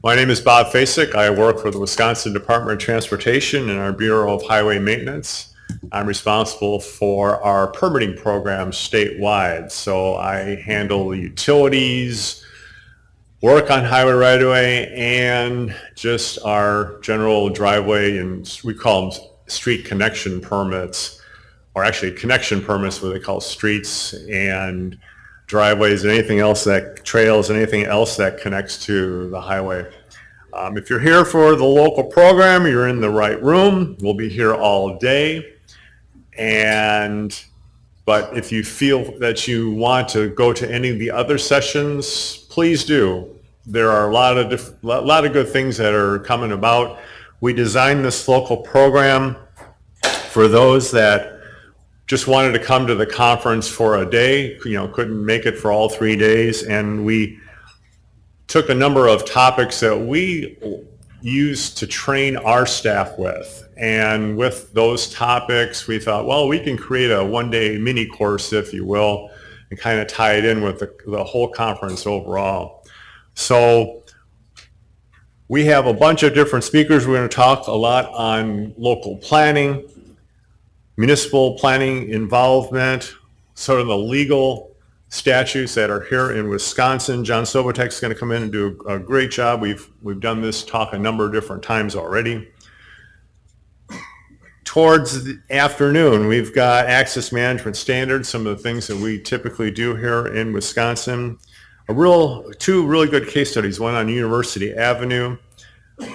My name is Bob Fasik. I work for the Wisconsin Department of Transportation in our Bureau of Highway Maintenance. I'm responsible for our permitting program statewide. So I handle the utilities, work on highway right-of-way, and just our general driveway, and we call them street connection permits, or actually connection permits, what they call streets and driveways and anything else that trails, anything else that connects to the highway. If you're here for the local program, you're in the right room. We'll be here all day. But if you feel that you want to go to any of the other sessions, please do. There are a lot of good things that are coming about. We designed this local program for those that just wanted to come to the conference for a day, couldn't make it for all 3 days, and we took a number of topics that we used to train our staff with. And with those topics, we thought, well, we can create a one-day mini course, if you will, and kind of tie it in with the whole conference overall. So we have a bunch of different speakers. We're going to talk a lot on local planning, municipal planning involvement, sort of the legal statutes that are here in Wisconsin. John Sobotek's going to come in and do a great job. We've done this talk a number of different times already. Towards the afternoon, we've got access management standards, some of the things that we typically do here in Wisconsin. Two really good case studies, one on University Avenue,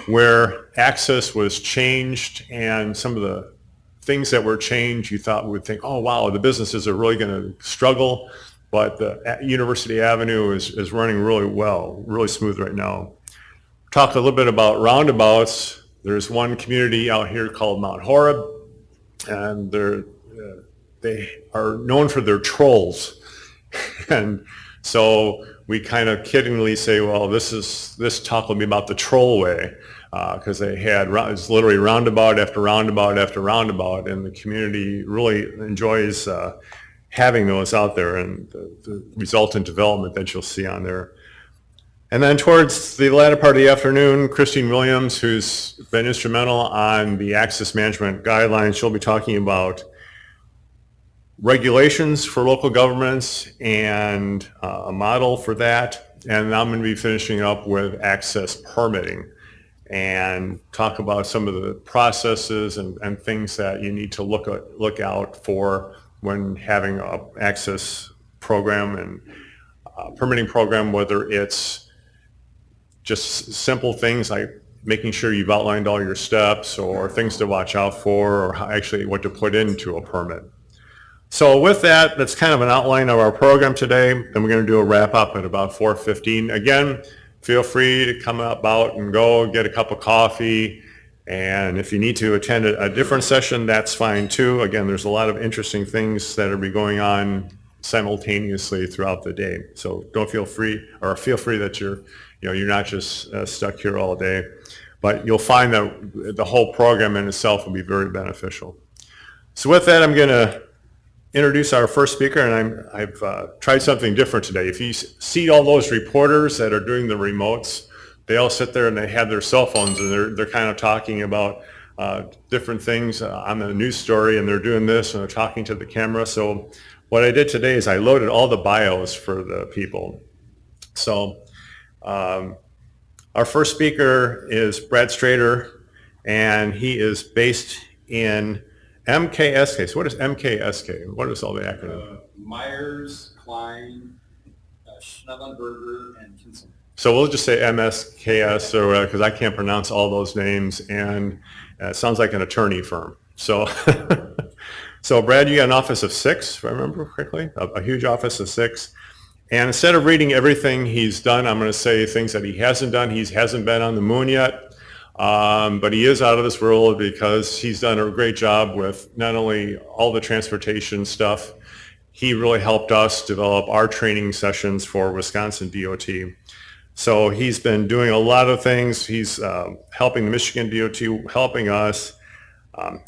where access was changed, and some of the things that were changed, you thought we would think, oh wow, the businesses are really going to struggle, but the University Avenue is running really well, really smooth right now. Talk a little bit about roundabouts. There's one community out here called Mount Horeb, and they are known for their trolls. And so we kind of kiddingly say, well, this talk will be about the trollway, because it's literally roundabout after roundabout after roundabout, and the community really enjoys having those out there and the resultant development that you'll see on there. And then towards the latter part of the afternoon, Christine Williams, who's been instrumental on the access management guidelines, she'll be talking about regulations for local governments and a model for that. And I'm going to be finishing up with access permitting and talk about some of the processes and things that you need to look out for when having an access program and permitting program, whether it's just simple things like making sure you've outlined all your steps, or things to watch out for, or actually what to put into a permit. So with that, that's kind of an outline of our program today. Then we're going to do a wrap up at about 4:15. Again, feel free to come out and go get a cup of coffee. And if you need to attend a different session, that's fine too. Again, there's a lot of interesting things that will be going on simultaneously throughout the day. So feel free that you're not just stuck here all day. But you'll find that the whole program in itself will be very beneficial. So with that, I'm going to introduce our first speaker, and I've tried something different today. If you see all those reporters that are doing the remotes, they all sit there and they have their cell phones, and they're kind of talking about different things on the news story, and they're doing this and they're talking to the camera. So what I did today is I loaded all the bios for the people. So our first speaker is Brad Strader, and he is based in MKSK. So what is MKSK? What is all the acronym? Myers, Klein, Schnellenberger, and Kinson. So we'll just say MSKS, or because I can't pronounce all those names, and it sounds like an attorney firm. So, so Brad, you got an office of 6, if I remember correctly, a huge office of 6. And instead of reading everything he's done, I'm going to say things that he hasn't done. He hasn't been on the moon yet, but he is out of this world because he's done a great job with not only all the transportation stuff. He really helped us develop our training sessions for Wisconsin DOT. So he's been doing a lot of things. He's helping the Michigan DOT, helping us.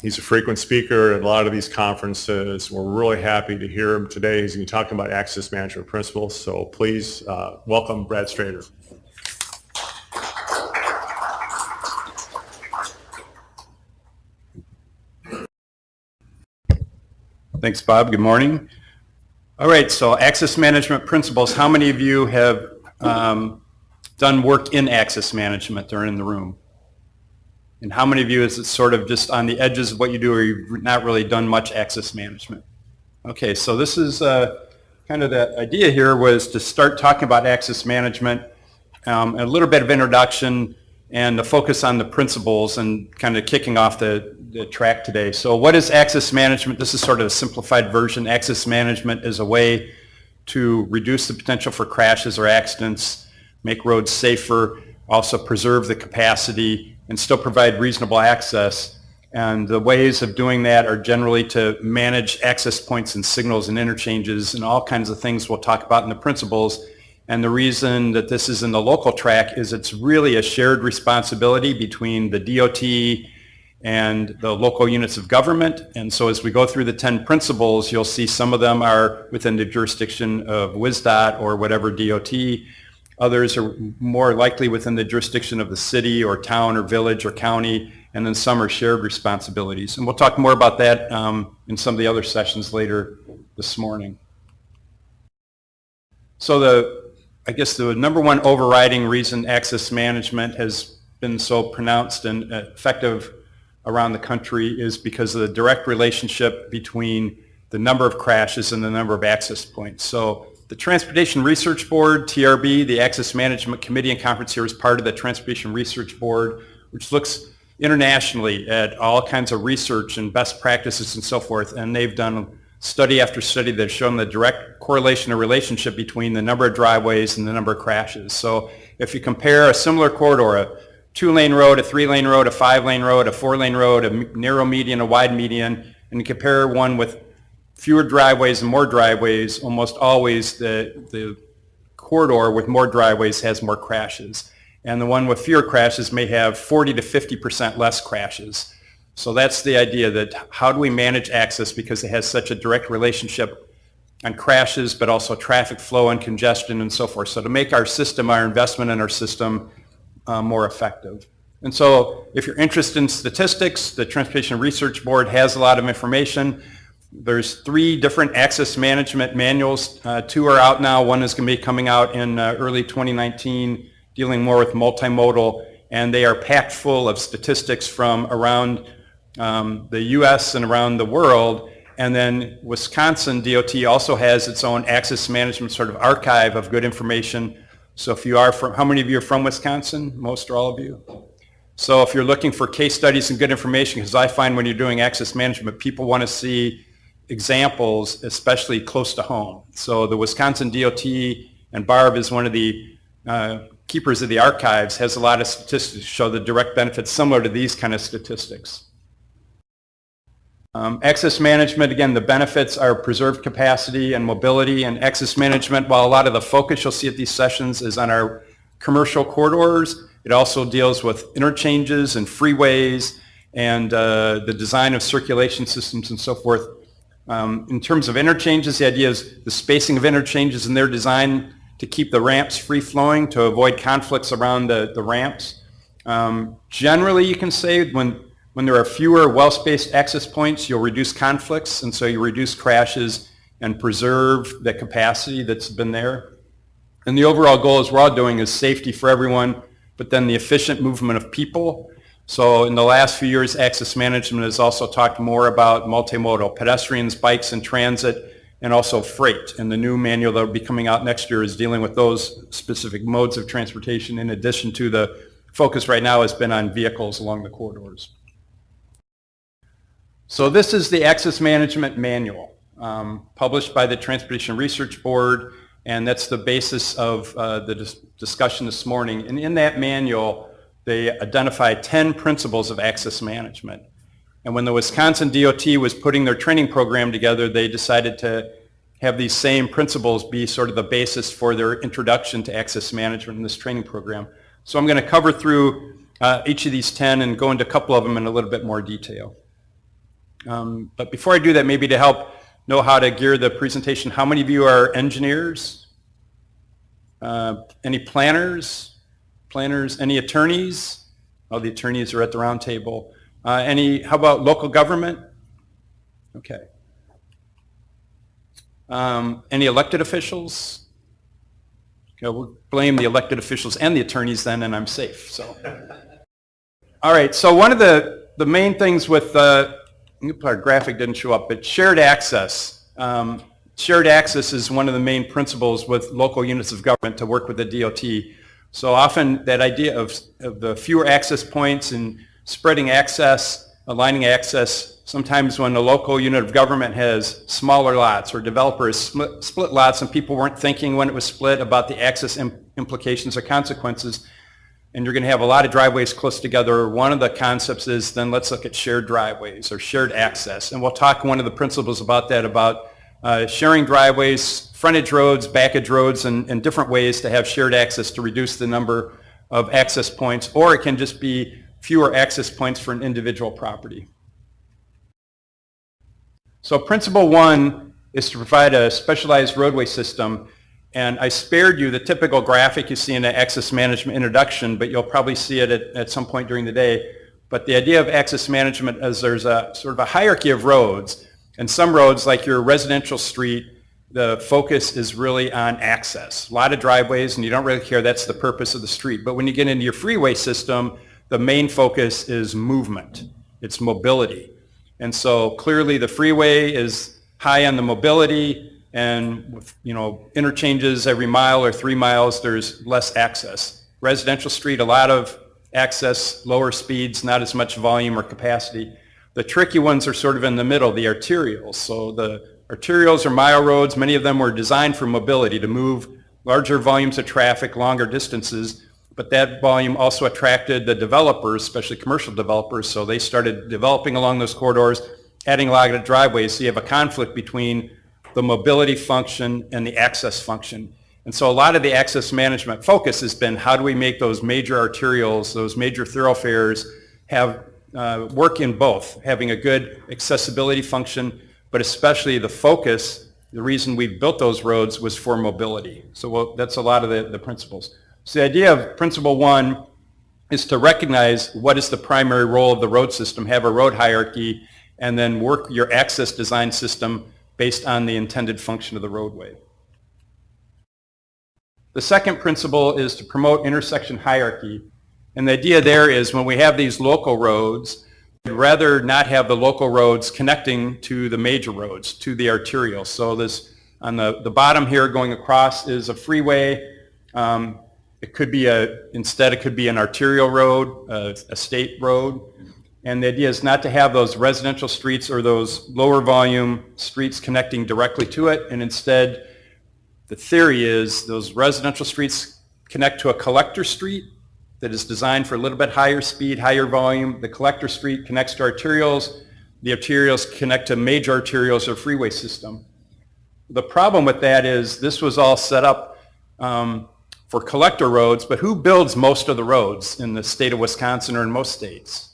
He's a frequent speaker at a lot of these conferences. We're really happy to hear him today. He's going to be talking about access management principles. So please welcome Brad Strader. Thanks, Bob. Good morning. All right, so access management principles. How many of you have done work in access management or in the room? And how many of you is it sort of just on the edges of what you do, or you've not really done much access management? Okay, so this is kind of the idea here was to start talking about access management, a little bit of introduction, and the focus on the principles and kind of kicking off the track today. So what is access management? This is sort of a simplified version. Access management is a way to reduce the potential for crashes or accidents, make roads safer, also preserve the capacity, and still provide reasonable access. And the ways of doing that are generally to manage access points and signals and interchanges and all kinds of things we'll talk about in the principles. And the reason that this is in the local track is it's really a shared responsibility between the DOT and the local units of government. And so as we go through the 10 principles, you'll see some of them are within the jurisdiction of WSDOT or whatever DOT. Others are more likely within the jurisdiction of the city or town or village or county, and then some are shared responsibilities. And we'll talk more about that in some of the other sessions later this morning. So I guess the number one overriding reason access management has been so pronounced and effective around the country is because of the direct relationship between the number of crashes and the number of access points. So the Transportation Research Board, TRB, the Access Management Committee and Conference here is part of the Transportation Research Board, which looks internationally at all kinds of research and best practices and so forth, and they've done study after study that has shown the direct correlation or relationship between the number of driveways and the number of crashes. So if you compare a similar corridor, a 2-lane road, a 3-lane road, a 5-lane road, a 4-lane road, a narrow median, a wide median, and you compare one with fewer driveways and more driveways, almost always the corridor with more driveways has more crashes. And the one with fewer crashes may have 40 to 50% less crashes. So that's the idea, that how do we manage access, because it has such a direct relationship on crashes, but also traffic flow and congestion and so forth. So to make our system, our investment in our system more effective. And so if you're interested in statistics, the Transportation Research Board has a lot of information. There's 3 different access management manuals. 2 are out now. One is going to be coming out in early 2019, dealing more with multimodal, and they are packed full of statistics from around the U.S. and around the world. And then Wisconsin DOT also has its own access management sort of archive of good information. So if you are from, how many of you are from Wisconsin? Most or all of you? So if you're looking for case studies and good information, because I find when you're doing access management, people want to see examples, especially close to home. So the Wisconsin DOT, and Barb is one of the keepers of the archives, has a lot of statistics to show the direct benefits similar to these kind of statistics. Access management, again, the benefits are preserved capacity and mobility. And access management, while a lot of the focus you'll see at these sessions is on our commercial corridors, it also deals with interchanges and freeways and the design of circulation systems and so forth. In terms of interchanges, the idea is the spacing of interchanges and their design to keep the ramps free-flowing, to avoid conflicts around the ramps. Generally, you can say when there are fewer well-spaced access points, you'll reduce conflicts, and so you reduce crashes and preserve the capacity that's been there. And the overall goal, as we're all doing, is safety for everyone, but then the efficient movement of people. So in the last few years, access management has also talked more about multimodal, pedestrians, bikes, and transit, and also freight. And the new manual that will be coming out next year is dealing with those specific modes of transportation, in addition to the focus right now has been on vehicles along the corridors. So this is the Access Management Manual, published by the Transportation Research Board, and that's the basis of the discussion this morning. And in that manual, they identify 10 principles of access management. And when the Wisconsin DOT was putting their training program together, they decided to have these same principles be sort of the basis for their introduction to access management in this training program. So I'm going to cover through each of these 10 and go into a couple of them in a little bit more detail. But before I do that, maybe to help know how to gear the presentation, how many of you are engineers? Any planners? Any attorneys? Oh, the attorneys are at the round table. How about local government? Okay. Any elected officials? Okay, we'll blame the elected officials and the attorneys then, and I'm safe. So, all right. So one of the main things with our graphic didn't show up, but shared access. Shared access is one of the main principles with local units of government to work with the DOT. So often that idea of the fewer access points and spreading access, aligning access, sometimes when a local unit of government has smaller lots or developers split lots and people weren't thinking when it was split about the access implications or consequences, and you're going to have a lot of driveways close together. One of the concepts is then let's look at shared driveways or shared access. And we'll talk one of the principles about that, about sharing driveways, frontage roads, backage roads, and different ways to have shared access to reduce the number of access points, or it can just be fewer access points for an individual property. So principle one is to provide a specialized roadway system. And I spared you the typical graphic you see in an access management introduction, but you'll probably see it at some point during the day. But the idea of access management is there's a sort of a hierarchy of roads. And some roads, like your residential street, the focus is really on access. A lot of driveways, and you don't really care, that's the purpose of the street. But when you get into your freeway system, the main focus is movement. It's mobility. And so clearly the freeway is high on the mobility, and with, interchanges every mile or 3 miles, there's less access. Residential street, a lot of access, lower speeds, not as much volume or capacity. The tricky ones are sort of in the middle, the arterials. So the arterials are mile roads. Many of them were designed for mobility, to move larger volumes of traffic, longer distances. But that volume also attracted the developers, especially commercial developers. So they started developing along those corridors, adding a lot of driveways. So you have a conflict between the mobility function and the access function. And so a lot of the access management focus has been how do we make those major arterials, those major thoroughfares, have work in both, having a good accessibility function, but especially the focus, the reason we built those roads was for mobility. So that's a lot of the principles. So the idea of principle one is to recognize what is the primary role of the road system, have a road hierarchy, and then work your access design system based on the intended function of the roadway. The second principle is to promote intersection hierarchy. And the idea there is when we have these local roads, we'd rather not have the local roads connecting to the major roads, to the arterials. So this, on the bottom here going across is a freeway. It could be instead it could be an arterial road, a state road. And the idea is not to have those residential streets or those lower volume streets connecting directly to it. And instead, the theory is those residential streets connect to a collector street that is designed for a little bit higher speed, higher volume. The collector street connects to arterials. The arterials connect to major arterials or freeway system. The problem with that is this was all set up for collector roads, but who builds most of the roads in the state of Wisconsin or in most states?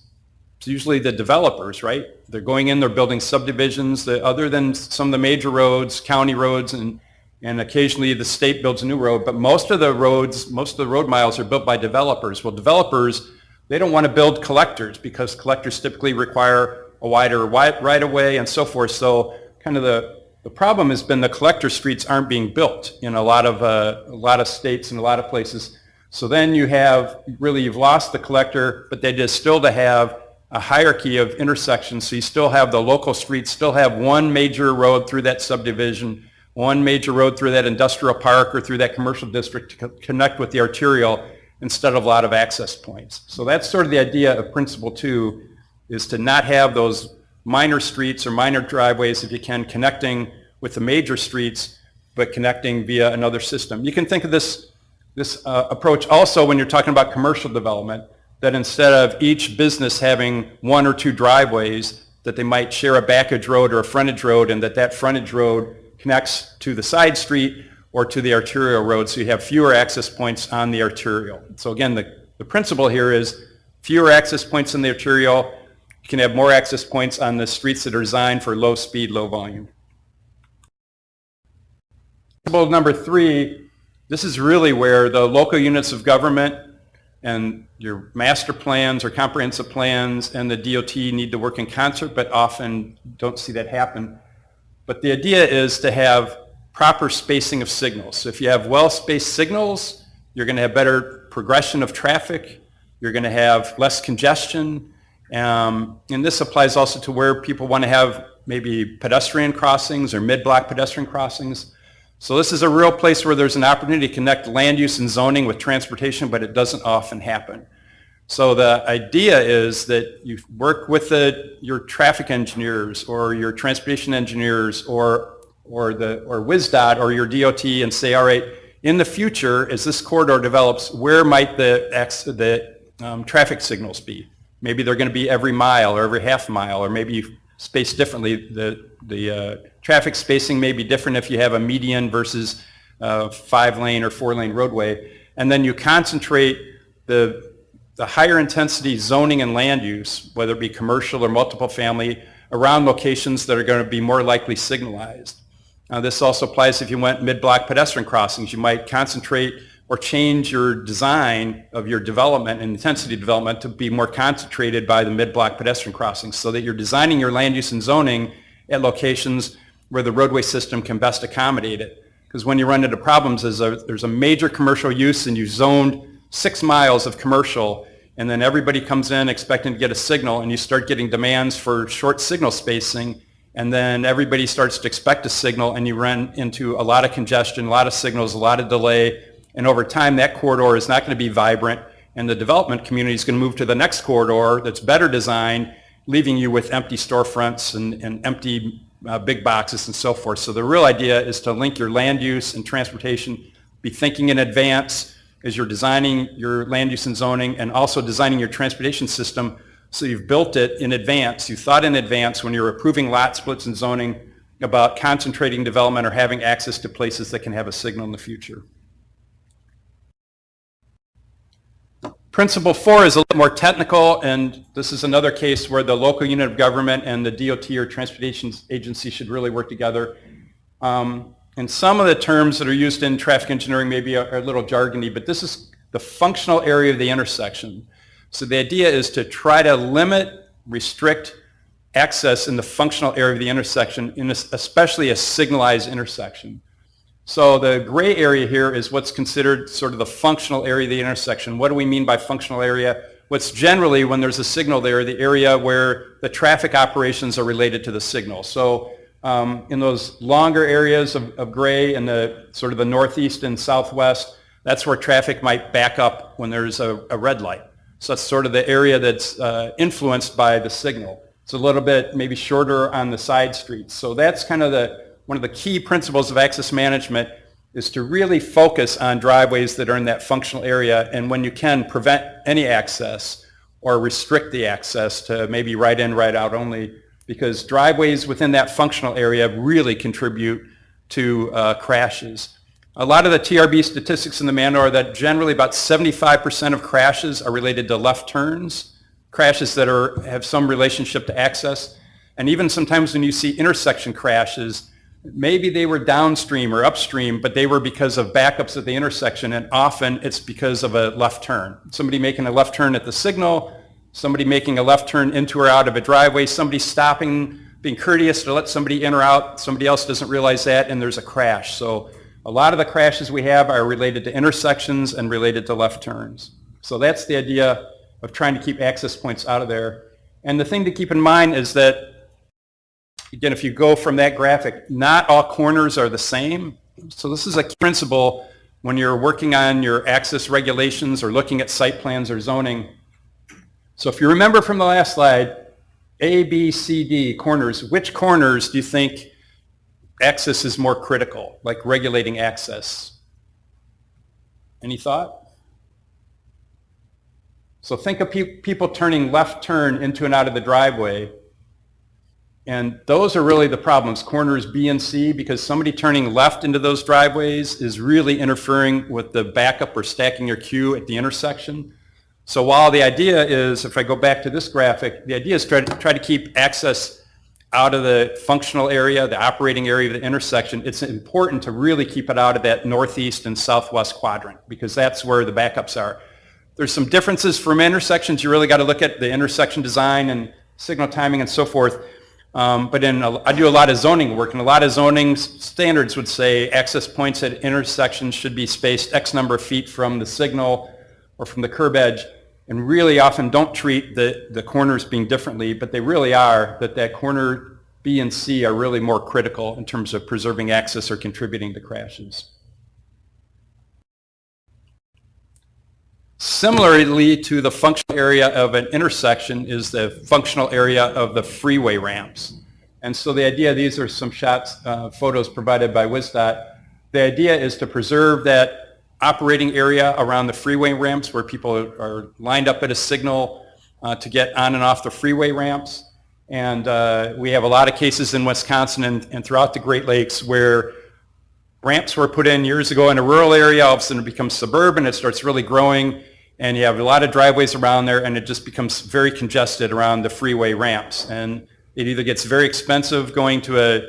It's usually the developers, right? They're going in, they're building subdivisions, other than some of the major roads, county roads, and occasionally the state builds a new road, but most of the roads, most of the road miles are built by developers. Well, developers, they don't want to build collectors because collectors typically require a wider right-of-way and so forth. So kind of the problem has been the collector streets aren't being built in a lot of states and a lot of places. So then you've lost the collector, but they just still to have a hierarchy of intersections. So you still have the local streets, still have one major road through that subdivision, one major road through that industrial park or through that commercial district to connect with the arterial instead of a lot of access points. So that's sort of the idea of principle two, is to not have those minor streets or minor driveways, if you can, connecting with the major streets, but connecting via another system. You can think of this approach also when you're talking about commercial development, that instead of each business having one or two driveways, that they might share a backage road or a frontage road, and that frontage road connects to the side street or to the arterial road, so you have fewer access points on the arterial. So again, the principle here is fewer access points on the arterial. You can have more access points on the streets that are designed for low speed, low volume. Principle number three, this is really where the local units of government and your master plans or comprehensive plans and the DOT need to work in concert, but often don't see that happen. But the idea is to have proper spacing of signals. So if you have well-spaced signals, you're going to have better progression of traffic, you're going to have less congestion, and this applies also to where people want to have maybe pedestrian crossings or mid-block pedestrian crossings. So this is a real place where there's an opportunity to connect land use and zoning with transportation, but it doesn't often happen. So the idea is that you work with your traffic engineers or your transportation engineers or WSDOT or your DOT and say, all right, in the future, as this corridor develops, where might the traffic signals be? Maybe they're going to be every mile or every half mile, or maybe you space differently. The traffic spacing may be different if you have a median versus 5-lane or 4-lane roadway. And then you concentrate the higher intensity zoning and land use, whether it be commercial or multiple family, around locations that are going to be more likely signalized. This also applies if you went mid-block pedestrian crossings. You might concentrate or change your design of your development and intensity development to be more concentrated by the mid-block pedestrian crossings, so that you're designing your land use and zoning at locations where the roadway system can best accommodate it. Because when you run into problems is there's a major commercial use and you zoned 6 miles of commercial, and then everybody comes in expecting to get a signal, and you start getting demands for short signal spacing, and then everybody starts to expect a signal, and you run into a lot of congestion, a lot of signals, a lot of delay, and over time that corridor is not going to be vibrant, and the development community is going to move to the next corridor that's better designed, leaving you with empty storefronts and empty big boxes and so forth. So the real idea is to link your land use and transportation, be thinking in advance as you're designing your land use and zoning, and also designing your transportation system so you've built it in advance. You thought in advance when you're approving lot splits and zoning about concentrating development or having access to places that can have a signal in the future. Principle 4 is a little more technical, and this is another case where the local unit of government and the DOT or transportation agency should really work together. And some of the terms that are used in traffic engineering maybe are a little jargony, but this is the functional area of the intersection. So the idea is to try to limit, restrict access in the functional area of the intersection, especially a signalized intersection. So the gray area here is what's considered sort of the functional area of the intersection. What do we mean by functional area? What's generally, when there's a signal there, the area where the traffic operations are related to the signal. So in those longer areas of gray in the sort of the northeast and southwest, that's where traffic might back up when there's a red light. So that's sort of the area that's influenced by the signal. It's a little bit maybe shorter on the side streets. So that's kind of one of the key principles of access management, is to really focus on driveways that are in that functional area, and when you can, prevent any access or restrict the access to maybe right in, right out only, because driveways within that functional area really contribute to crashes. A lot of the TRB statistics in the manual are that generally about 75% of crashes are related to left turns, crashes that have some relationship to access, and even sometimes when you see intersection crashes, maybe they were downstream or upstream, but they were because of backups at the intersection, and often it's because of a left turn. Somebody making a left turn at the signal, somebody making a left turn into or out of a driveway, somebody stopping, being courteous to let somebody in or out, somebody else doesn't realize that, and there's a crash. So a lot of the crashes we have are related to intersections and related to left turns. So that's the idea of trying to keep access points out of there. And the thing to keep in mind is that, again, if you go from that graphic, not all corners are the same. So this is a key principle when you're working on your access regulations or looking at site plans or zoning. So if you remember from the last slide, A, B, C, D, corners, which corners do you think access is more critical, like regulating access? Any thought? So think of people turning left turn into and out of the driveway. And those are really the problems, corners B and C, because somebody turning left into those driveways is really interfering with the backup or stacking your queue at the intersection. So while the idea is, if I go back to this graphic, the idea is try to keep access out of the functional area, the operating area of the intersection. It's important to really keep it out of that northeast and southwest quadrant, because that's where the backups are. There's some differences from intersections. You really got to look at the intersection design and signal timing and so forth. But I do a lot of zoning work, and a lot of zoning standards would say access points at intersections should be spaced X number of feet from the signal or from the curb edge, and really often don't treat the corners being differently, but they really are, that corner B and C are really more critical in terms of preserving access or contributing to crashes. Similarly to the functional area of an intersection is the functional area of the freeway ramps. And so the idea, these are some shots, photos provided by WisDOT. The idea is to preserve that operating area around the freeway ramps where people are lined up at a signal to get on and off the freeway ramps. And we have a lot of cases in Wisconsin and throughout the Great Lakes where ramps were put in years ago in a rural area, all of a sudden it becomes suburban, it starts really growing, and you have a lot of driveways around there, and it just becomes very congested around the freeway ramps. And it either gets very expensive going to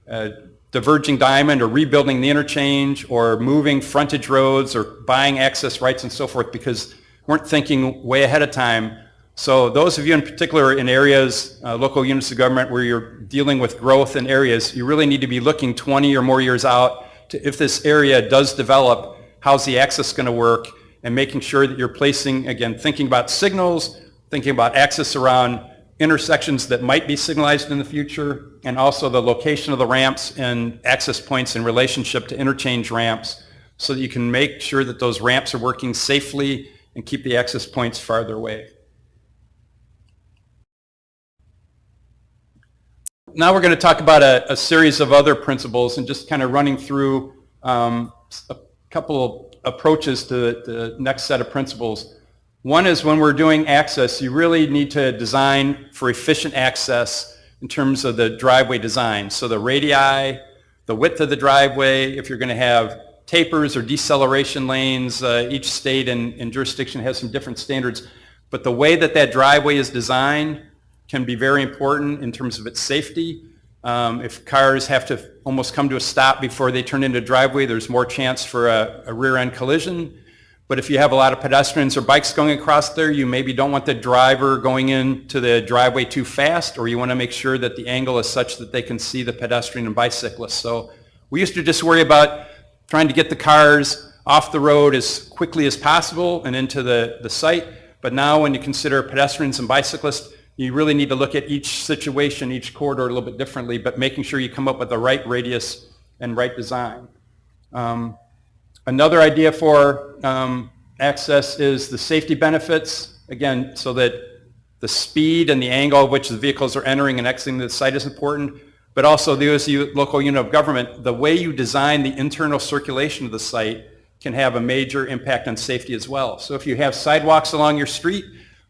a diverging diamond or rebuilding the interchange or moving frontage roads or buying access rights and so forth because weren't thinking way ahead of time. So those of you in particular in areas, local units of government where you're dealing with growth in areas, you really need to be looking 20 or more years out to if this area does develop, how's the access going to work, and making sure that you're placing, again, thinking about signals, thinking about access around intersections that might be signalized in the future, and also the location of the ramps and access points in relationship to interchange ramps so that you can make sure that those ramps are working safely and keep the access points farther away. Now we're going to talk about a series of other principles and just kind of running through a couple of approaches to the next set of principles. One is when we're doing access, you really need to design for efficient access in terms of the driveway design. So the radii, the width of the driveway, if you're going to have tapers or deceleration lanes, each state and jurisdiction has some different standards. But the way that that driveway is designed can be very important in terms of its safety. If cars have to almost come to a stop before they turn into a driveway, there's more chance for a rear-end collision. But if you have a lot of pedestrians or bikes going across there, you maybe don't want the driver going into the driveway too fast, or you want to make sure that the angle is such that they can see the pedestrian and bicyclist. So we used to just worry about trying to get the cars off the road as quickly as possible and into the site. But now when you consider pedestrians and bicyclists, you really need to look at each situation, each corridor a little bit differently, but making sure you come up with the right radius and right design. Another idea for access is the safety benefits. Again, so that the speed and the angle of which the vehicles are entering and exiting the site is important, but also the local unit of government, the way you design the internal circulation of the site can have a major impact on safety as well. So if you have sidewalks along your street,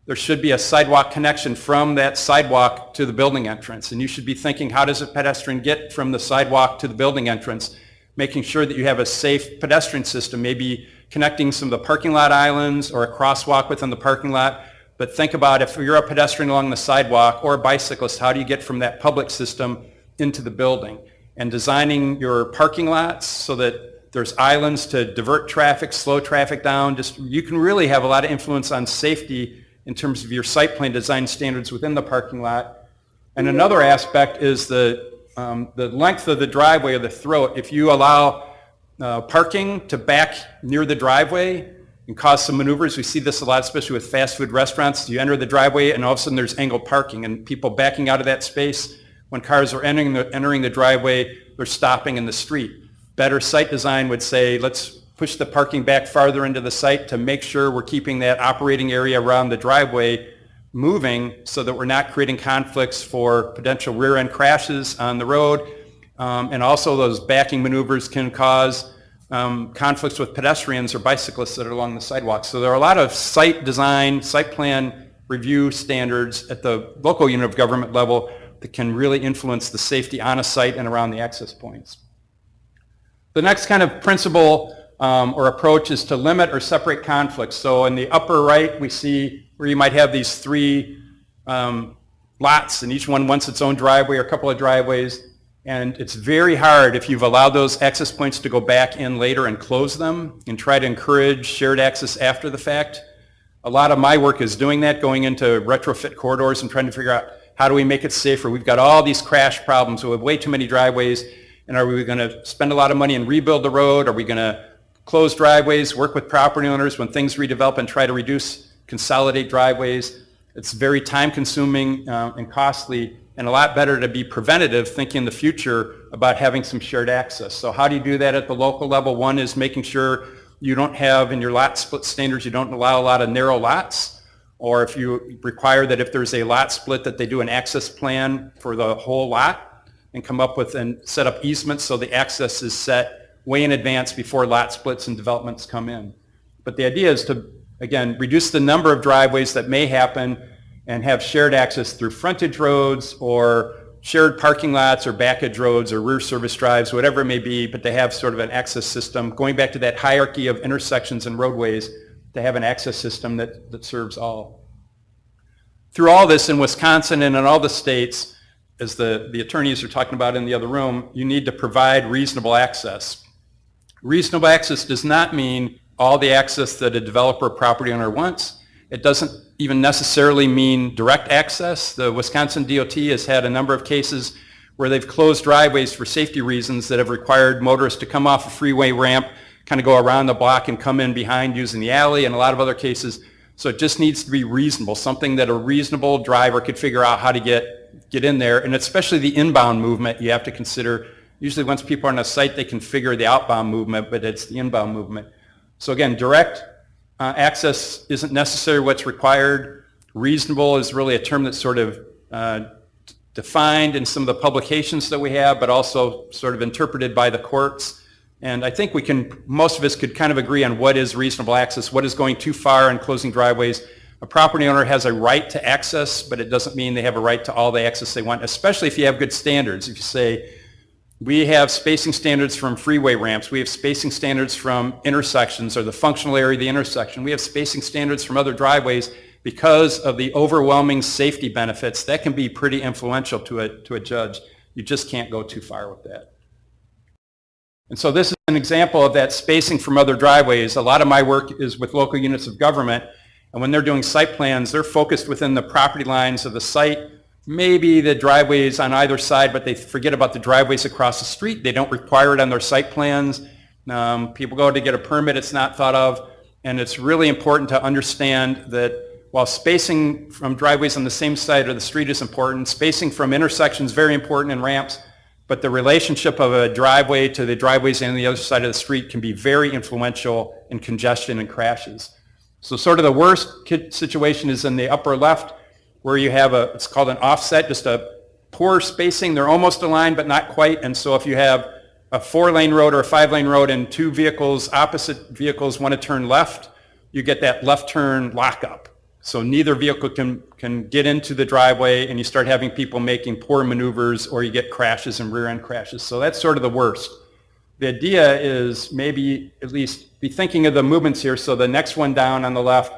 there should be a sidewalk connection from that sidewalk to the building entrance. And you should be thinking, how does a pedestrian get from the sidewalk to the building entrance? Making sure that you have a safe pedestrian system, maybe connecting some of the parking lot islands or a crosswalk within the parking lot. But think about if you're a pedestrian along the sidewalk or a bicyclist, how do you get from that public system into the building? And designing your parking lots so that there's islands to divert traffic, slow traffic down. Just, you can really have a lot of influence on safety in terms of your site plan design standards within the parking lot. And another aspect is the length of the driveway or the throat. If you allow parking to back near the driveway and cause some maneuvers, we see this a lot, especially with fast food restaurants. You enter the driveway and all of a sudden there's angled parking and people backing out of that space. When cars are entering the driveway, they're stopping in the street. Better site design would say, let's push the parking back farther into the site to make sure we're keeping that operating area around the driveway moving so that we're not creating conflicts for potential rear-end crashes on the road. And also those backing maneuvers can cause conflicts with pedestrians or bicyclists that are along the sidewalk. So there are a lot of site design, site plan review standards at the local unit of government level that can really influence the safety on a site and around the access points. The next kind of principle or approach is to limit or separate conflicts. So in the upper right, we see where you might have these three lots, and each one wants its own driveway or a couple of driveways. And it's very hard if you've allowed those access points to go back in later and close them and try to encourage shared access after the fact. A lot of my work is doing that, going into retrofit corridors and trying to figure out how do we make it safer? We've got all these crash problems. We have way too many driveways. And are we going to spend a lot of money and rebuild the road? Are we going to close driveways, work with property owners when things redevelop and try to reduce, consolidate driveways? It's very time consuming and costly, and a lot better to be preventative, thinking in the future about having some shared access. So how do you do that at the local level? One is making sure you don't have in your lot split standards, you don't allow a lot of narrow lots, or if you require that if there's a lot split that they do an access plan for the whole lot and come up with and set up easements so the access is set way in advance before lot splits and developments come in. But the idea is to, again, reduce the number of driveways that may happen and have shared access through frontage roads or shared parking lots or backage roads or rear service drives, whatever it may be, but to have sort of an access system, going back to that hierarchy of intersections and roadways, to have an access system that serves all. Through all this in Wisconsin and in all the states, as the attorneys are talking about in the other room, you need to provide reasonable access. Reasonable access does not mean all the access that a developer or property owner wants. It doesn't even necessarily mean direct access. The Wisconsin DOT has had a number of cases where they've closed driveways for safety reasons that have required motorists to come off a freeway ramp, kind of go around the block and come in behind using the alley, and a lot of other cases. So it just needs to be reasonable, something that a reasonable driver could figure out how to get in there, and especially the inbound movement you have to consider. Usually once people are on a site, they configure the outbound movement, but it's the inbound movement. So again, direct access isn't necessarily what's required. Reasonable is really a term that's sort of defined in some of the publications that we have, but also sort of interpreted by the courts. And I think most of us could kind of agree on what is reasonable access, what is going too far in closing driveways. A property owner has a right to access, but it doesn't mean they have a right to all the access they want, especially if you have good standards. If you say, we have spacing standards from freeway ramps, we have spacing standards from intersections or the functional area of the intersection, we have spacing standards from other driveways because of the overwhelming safety benefits, that can be pretty influential to a judge. You just can't go too far with that. And so this is an example of that spacing from other driveways. A lot of my work is with local units of government. And when they're doing site plans, they're focused within the property lines of the site, maybe the driveways on either side, but they forget about the driveways across the street. They don't require it on their site plans. People go to get a permit, it's not thought of. And it's really important to understand that while spacing from driveways on the same side of the street is important, spacing from intersections is very important and ramps, but the relationship of a driveway to the driveways on the other side of the street can be very influential in congestion and crashes. So sort of the worst situation is in the upper left where you have it's called an offset, just a poor spacing. They're almost aligned but not quite. And so if you have a 4-lane road or a 5-lane road and two vehicles, opposite vehicles want to turn left, you get that left turn lockup. So neither vehicle can get into the driveway and you start having people making poor maneuvers or you get crashes and rear end crashes. So that's sort of the worst. The idea is maybe at least be thinking of the movements here. So the next one down on the left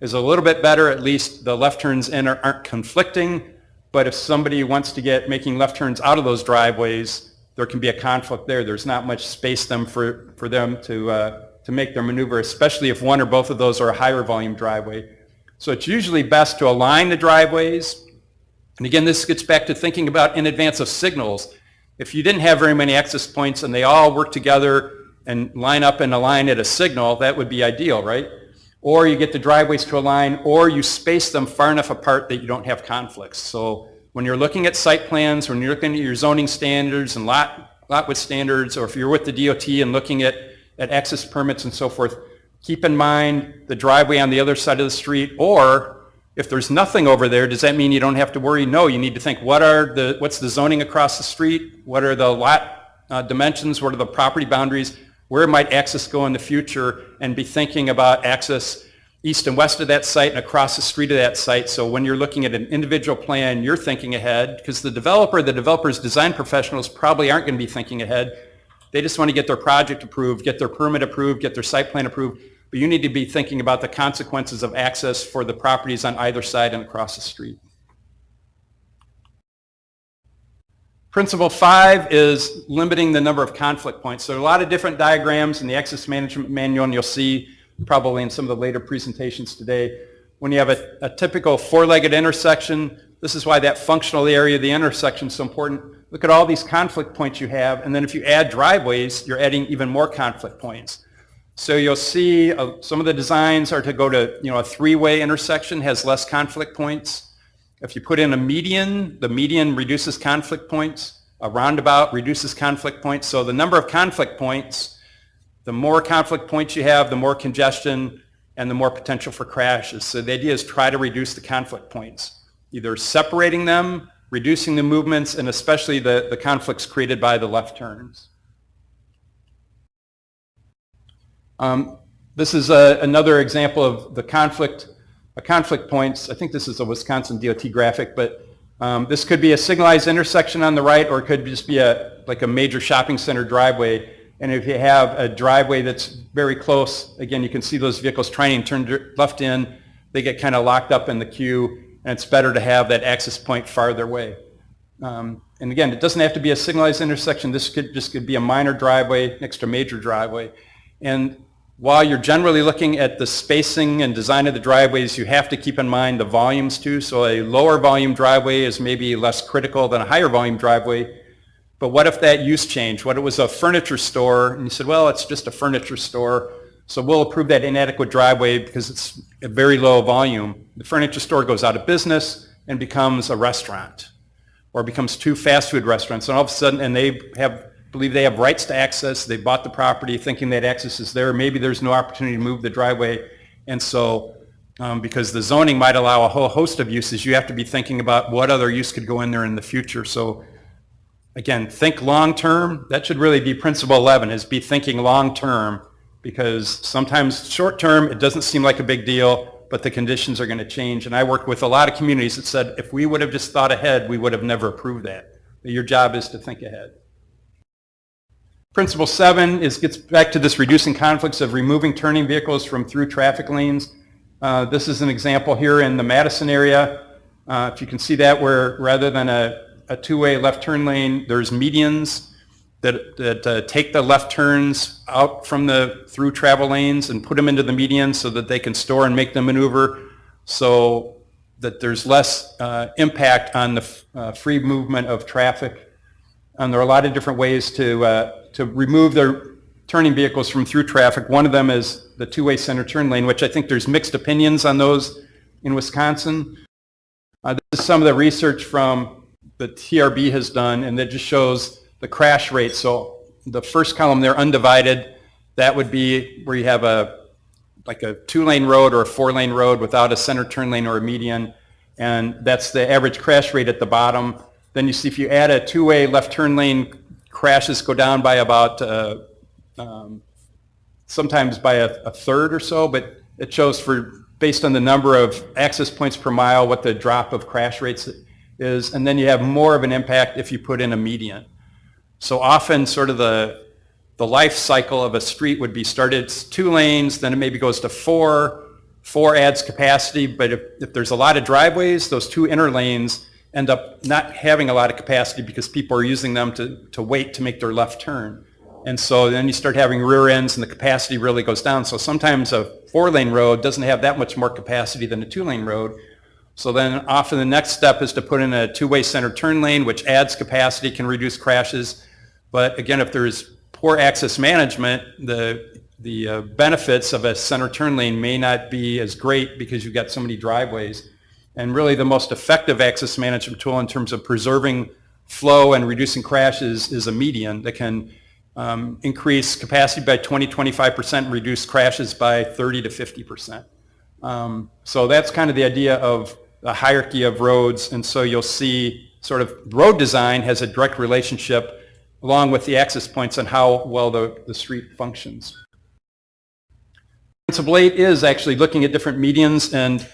is a little bit better. At least the left turns in aren't conflicting. But if somebody wants to get making left turns out of those driveways, there can be a conflict there. There's not much space for them to make their maneuver, especially if one or both of those are a higher volume driveway. So it's usually best to align the driveways. And again, this gets back to thinking about in advance of signals. If you didn't have very many access points and they all work together and line up and align at a signal, that would be ideal, right? Or you get the driveways to align, or you space them far enough apart that you don't have conflicts. So when you're looking at site plans, when you're looking at your zoning standards and lot width standards, or if you're with the DOT and looking at access permits and so forth, keep in mind the driveway on the other side of the street, or if there's nothing over there, does that mean you don't have to worry? No, you need to think, what's the zoning across the street? What are the lot dimensions? What are the property boundaries? Where might access go in the future? And be thinking about access east and west of that site and across the street of that site. So when you're looking at an individual plan, you're thinking ahead, because the developer's design professionals probably aren't going to be thinking ahead. They just want to get their project approved, get their permit approved, get their site plan approved. But you need to be thinking about the consequences of access for the properties on either side and across the street. Principle 5 is limiting the number of conflict points. So there are a lot of different diagrams in the access management manual, and you'll see probably in some of the later presentations today. When you have a typical 4-legged intersection, This is why that functional area of the intersection is so important. Look at all these conflict points you have, and then if you add driveways, you're adding even more conflict points. So you'll see some of the designs are to go to, a three-way intersection has less conflict points. If you put in a median, the median reduces conflict points. A roundabout reduces conflict points. So the number of conflict points, the more conflict points you have, the more congestion and the more potential for crashes. So the idea is try to reduce the conflict points, either separating them, reducing the movements, and especially the conflicts created by the left turns. This is another example of the conflict points. I think this is a Wisconsin DOT graphic, but this could be a signalized intersection on the right, or it could just be like a major shopping center driveway. And if you have a driveway that's very close, again, you can see those vehicles trying to turn left in, they get kind of locked up in the queue, and it's better to have that access point farther away. And again, it doesn't have to be a signalized intersection. This could be a minor driveway next to a major driveway. And while you're generally looking at the spacing and design of the driveways, you have to keep in mind the volumes too. So a lower volume driveway is maybe less critical than a higher volume driveway. But what if that use changed? What if it was a furniture store and you said, well, it's just a furniture store, so we'll approve that inadequate driveway because it's a very low volume. The furniture store goes out of business and becomes a restaurant, or becomes two fast food restaurants, and all of a sudden, and they believe they have rights to access. They bought the property thinking that access is there. Maybe there's no opportunity to move the driveway, and so because the zoning might allow a whole host of uses, you have to be thinking about what other use could go in there in the future. So again, think long term. That should really be principle 11, is be thinking long term, because sometimes short term it doesn't seem like a big deal, but the conditions are going to change. And I worked with a lot of communities that said if we would have just thought ahead, we would have never approved that. But your job is to think ahead. Principle 7 gets back to this reducing conflicts of removing turning vehicles from through traffic lanes. This is an example here in the Madison area. If you can see that, where rather than a two-way left turn lane, there's medians that take the left turns out from the through travel lanes and put them into the median so that they can store and make the maneuver, so that there's less impact on the free movement of traffic. And there are a lot of different ways to remove their turning vehicles from through traffic. One of them is the two-way center turn lane, which I think there's mixed opinions on those in Wisconsin. This is some of the research from the TRB has done, and that just shows the crash rate. So the first column there, undivided, that would be where you have like a two-lane road or a four-lane road without a center turn lane or a median, and that's the average crash rate at the bottom. Then you see if you add a two-way left turn lane, crashes go down by about sometimes by a third or so, but it shows based on the number of access points per mile what the drop of crash rates is, and then you have more of an impact if you put in a median. So often sort of the life cycle of a street would be started, it's 2 lanes, then it maybe goes to 4. 4 adds capacity, but if there's a lot of driveways, those 2 inner lanes end up not having a lot of capacity because people are using them to wait to make their left turn. And so then you start having rear ends and the capacity really goes down. So sometimes a 4-lane road doesn't have that much more capacity than a 2-lane road. So then often the next step is to put in a 2-way center turn lane, which adds capacity, can reduce crashes. But again, if there's poor access management, the benefits of a center turn lane may not be as great because you've got so many driveways. And really the most effective access management tool in terms of preserving flow and reducing crashes is a median that can increase capacity by 20-25%, reduce crashes by 30 to 50%. So that's kind of the idea of the hierarchy of roads, and so you'll see sort of road design has a direct relationship along with the access points on how well the street functions. Principle 8 is actually looking at different medians, and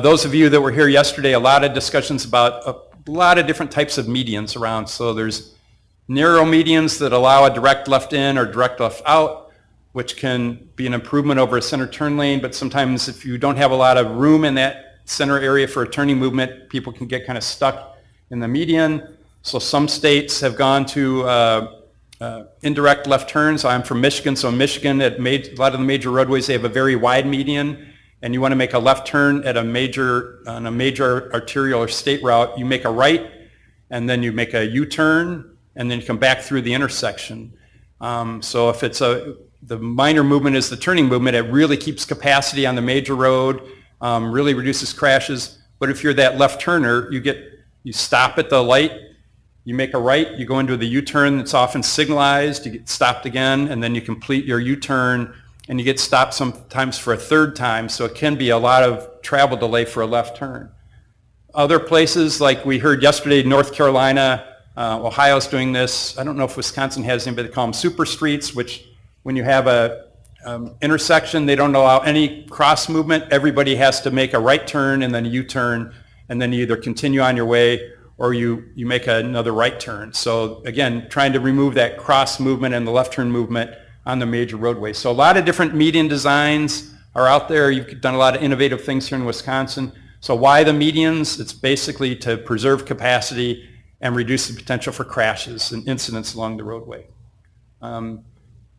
those of you that were here yesterday, a lot of discussions about a lot of different types of medians around. So there's narrow medians that allow a direct left in or direct left out, which can be an improvement over a center turn lane, but sometimes if you don't have a lot of room in that center area for a turning movement, people can get kind of stuck in the median. So some states have gone to indirect left turns. I'm from Michigan, so in Michigan, a lot of the major roadways, they have a very wide median, and you want to make a left turn at on a major arterial or state route, you make a right, and then you make a U-turn, and then you come back through the intersection. So if it's the minor movement is the turning movement, it really keeps capacity on the major road, really reduces crashes. But if you're that left turner, you stop at the light, you make a right, you go into the U-turn that's often signalized, you get stopped again, and then you complete your U-turn, and you get stopped sometimes for a third time, so it can be a lot of travel delay for a left turn. Other places, like we heard yesterday, North Carolina, Ohio's doing this. I don't know if Wisconsin has anybody, they call them super streets, which when you have a intersection, they don't allow any cross movement. Everybody has to make a right turn and then a U-turn, and then you either continue on your way or you make another right turn. So again, trying to remove that cross movement and the left turn movement on the major roadway. So a lot of different median designs are out there. You've done a lot of innovative things here in Wisconsin. So why the medians? It's basically to preserve capacity and reduce the potential for crashes and incidents along the roadway.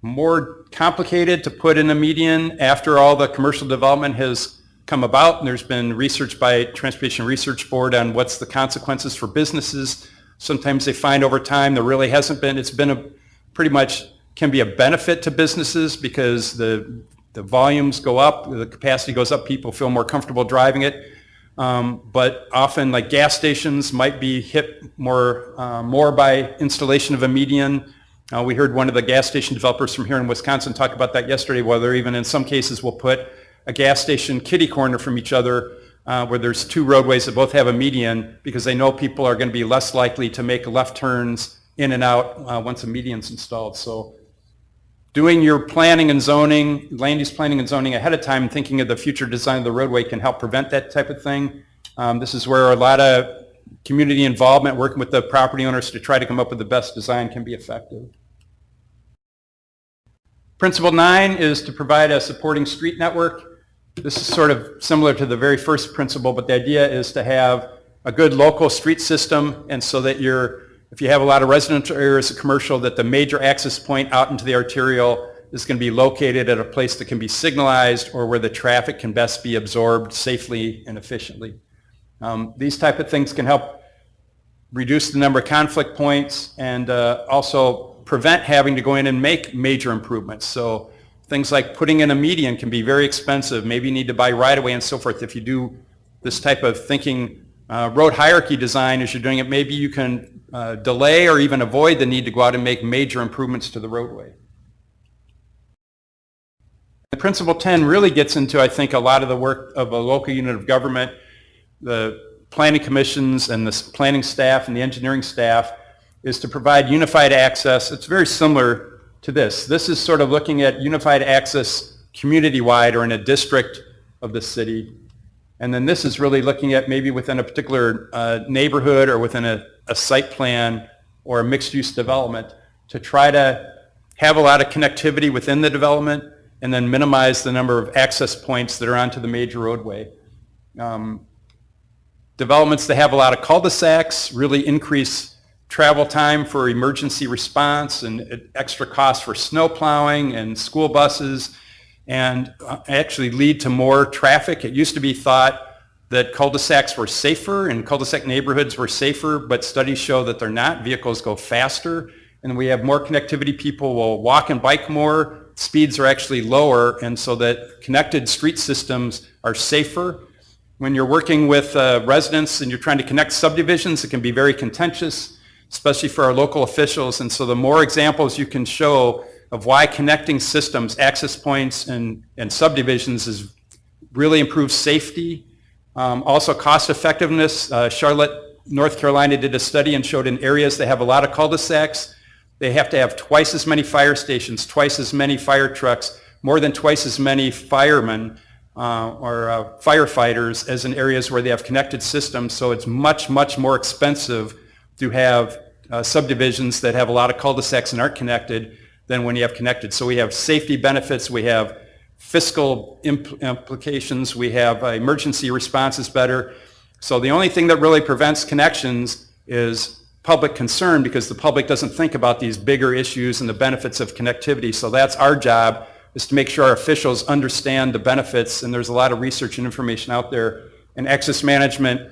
More complicated to put in a median after all the commercial development has come about, and there's been research by Transportation Research Board on what's the consequences for businesses. Sometimes they find over time there really hasn't been. It's been pretty much can be a benefit to businesses because the volumes go up, the capacity goes up, people feel more comfortable driving it. But often, like gas stations might be hit more by installation of a median. We heard one of the gas station developers from here in Wisconsin talk about that yesterday, where they're even in some cases will put a gas station kitty corner from each other where there's two roadways that both have a median because they know people are going to be less likely to make left turns in and out once a median's installed. So doing your planning and zoning, land use planning and zoning ahead of time, thinking of the future design of the roadway can help prevent that type of thing. This is where a lot of community involvement, working with the property owners to try to come up with the best design can be effective. Principle 9 is to provide a supporting street network. This is sort of similar to the very first principle, but the idea is to have a good local street system, and so that if you have a lot of residential areas or commercial, that the major access point out into the arterial is going to be located at a place that can be signalized or where the traffic can best be absorbed safely and efficiently. These type of things can help reduce the number of conflict points and also prevent having to go in and make major improvements. So things like putting in a median can be very expensive. Maybe you need to buy right-of-way and so forth. If you do this type of thinking, road hierarchy design as you're doing it, maybe you can delay or even avoid the need to go out and make major improvements to the roadway. Principle 10 really gets into, I think, a lot of the work of a local unit of government, the planning commissions and the planning staff and the engineering staff, is to provide unified access. It's very similar to this. This is sort of looking at unified access community-wide or in a district of the city. And then this is really looking at maybe within a particular neighborhood or within a site plan or a mixed-use development to try to have a lot of connectivity within the development and then minimize the number of access points that are onto the major roadway. Developments that have a lot of cul-de-sacs really increase travel time for emergency response and extra costs for snow plowing and school buses, and actually lead to more traffic. It used to be thought that cul-de-sacs were safer and cul-de-sac neighborhoods were safer, but studies show that they're not. Vehicles go faster, and we have more connectivity. People will walk and bike more. Speeds are actually lower, and so that connected street systems are safer. When you're working with residents and you're trying to connect subdivisions, it can be very contentious, especially for our local officials. And so the more examples you can show of why connecting systems, access points, and subdivisions is really improves safety. Also cost effectiveness. Charlotte, North Carolina did a study and showed in areas that have a lot of cul-de-sacs, they have to have twice as many fire stations, twice as many fire trucks, more than twice as many firemen or firefighters as in areas where they have connected systems. So it's much, much more expensive to have subdivisions that have a lot of cul-de-sacs and aren't connected than when you have connected. So we have safety benefits, we have fiscal implications, we have emergency responses better. So the only thing that really prevents connections is public concern, because the public doesn't think about these bigger issues and the benefits of connectivity. So that's our job, is to make sure our officials understand the benefits, and there's a lot of research and information out there, and access management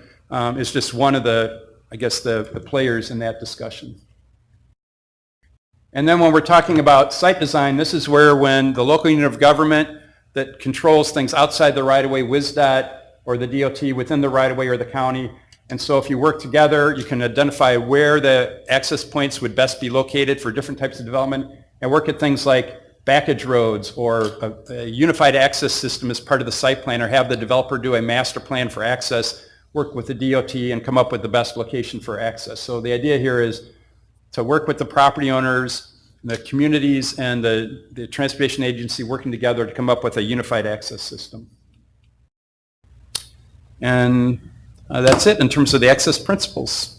is just one of the, I guess, the players in that discussion. And then when we're talking about site design, this is where when the local unit of government that controls things outside the right-of-way, WSDOT, or the DOT within the right-of-way or the county. And so if you work together, you can identify where the access points would best be located for different types of development and work at things like backage roads or a unified access system as part of the site plan, or have the developer do a master plan for access, work with the DOT and come up with the best location for access. So the idea here is to work with the property owners, the communities, and the transportation agency working together to come up with a unified access system. And that's it in terms of the access principles.